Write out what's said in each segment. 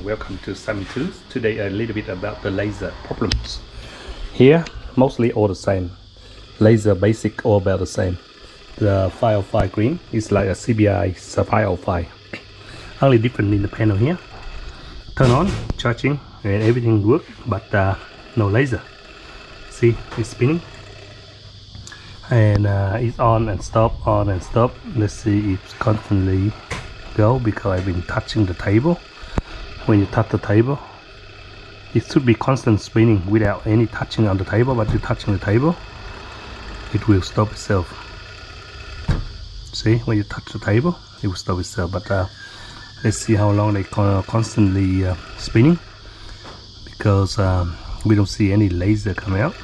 welcome to Sammy Tools. Today a little bit about the laser problems. Here mostly all the same. Laser basic all about the same. The 505 green is like a CBI 505. Only different in the panel here. Turn on, charging and everything work, but no laser. See, it's spinning. And it's on and stop, on and stop. Let's see, it's constantly go because I've been touching the table. When you touch the table, it should be constant spinning without any touching on the table, but you're touching the table, it will stop itself. See, when you touch the table, it will stop itself. But let's see how long they constantly spinning, because we don't see any laser come out.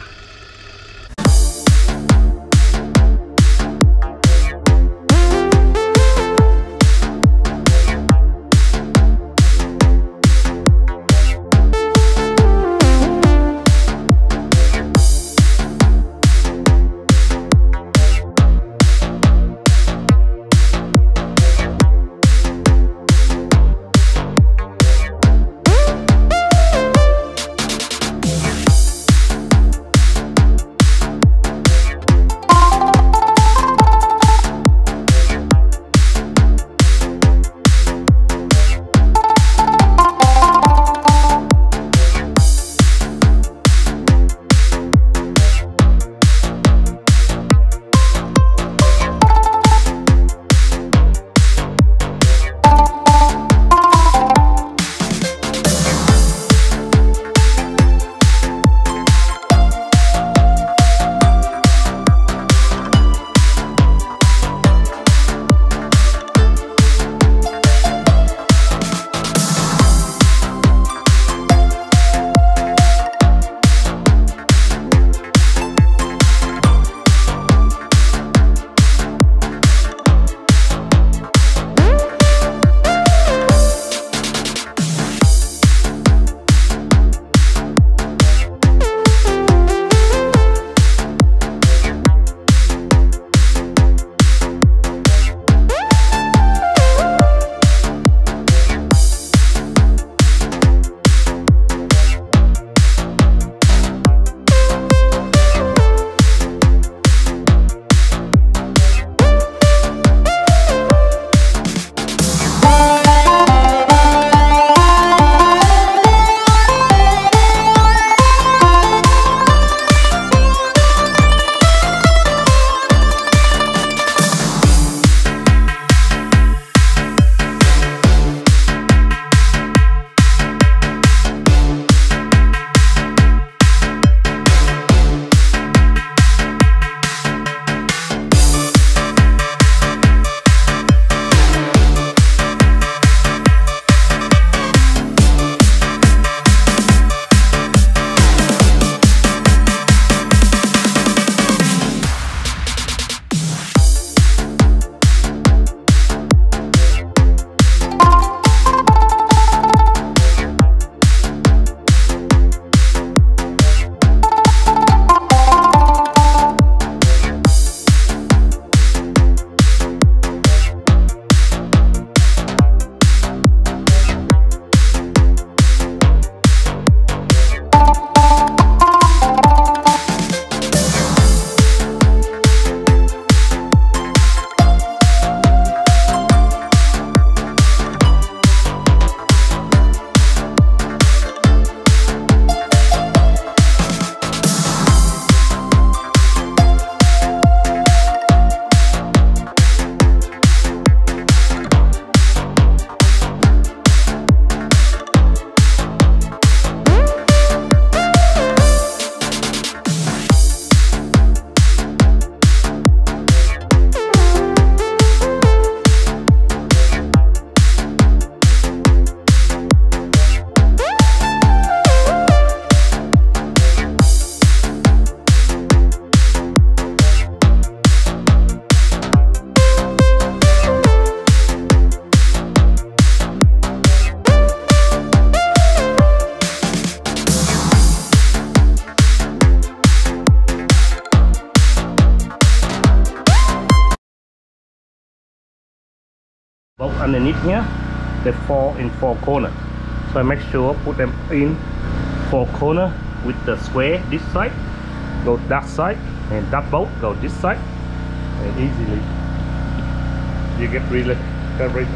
Both underneath here, they fall in four corners. So I make sure put them in 4 corner with the square this side, go that side, and that bolt go this side, and easily you get really coverage.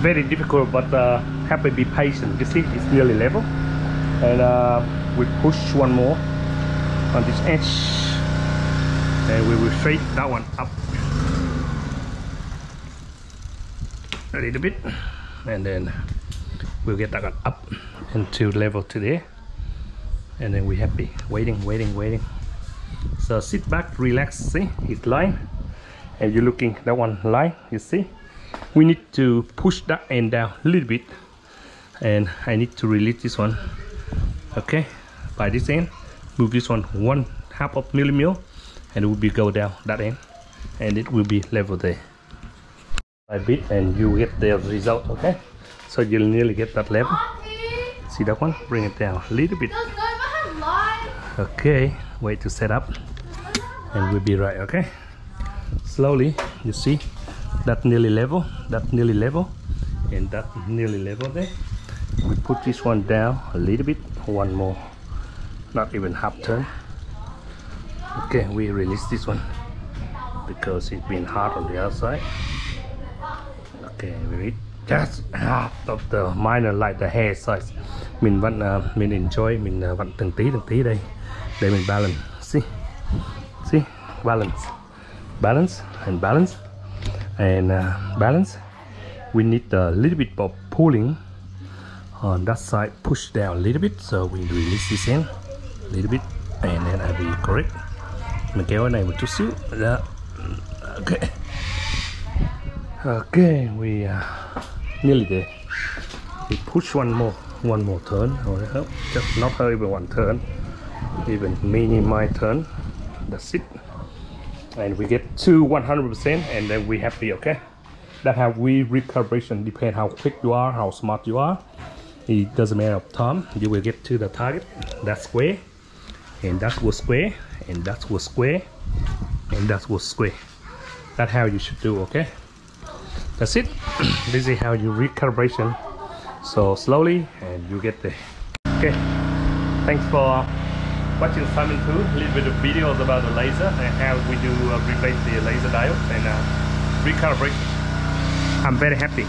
Very difficult, but have to be patient. You see, it's nearly level, and we push one more on this edge, and we will straight that one up a little bit, and then we'll get that one up into level to there, and then we're happy. Waiting. So sit back, relax. See, it's line, and you're looking that one line. You see. We need to push that end down a little bit, and I need to release this one. Okay, by this end, move this one 1/2 of millimeter, and it will be go down that end, and it will be level there. A bit, and you get the result. Okay, so you'll nearly get that level. See that one? Bring it down a little bit. Okay, wait to set up, and we'll be right. Okay, slowly. You see. That nearly level, and that nearly level there. We put this one down a little bit, one more, not even half turn. Okay, we release this one because it's been hard on the outside. Okay, we just half of the minor like the hair size. Mình vẫn enjoy, mình vẫn từng tí đây để mình balance. See, balance and balance. And balance, we need a little bit of pulling on that side, push down a little bit, so we release this in a little bit, and then I'll be correct. Mình kéo cái này một chút xíu. Okay, we nearly there. We push one more turn, or just not even one turn, even minimize turn. That's it. And we get to 100%, and then we happy. Okay, that how we recalibration depend how quick you are, how smart you are. It doesn't matter of time. You will get to the target. That's square, and that was square, and that was square, and that was square. That's how you should do. Okay, that's it. This is how you recalibration. So slowly, and you get there. Okay, thanks for watching Simon too. A little bit of videos about the laser and how we do replace the laser diode and recalibration. I'm very happy.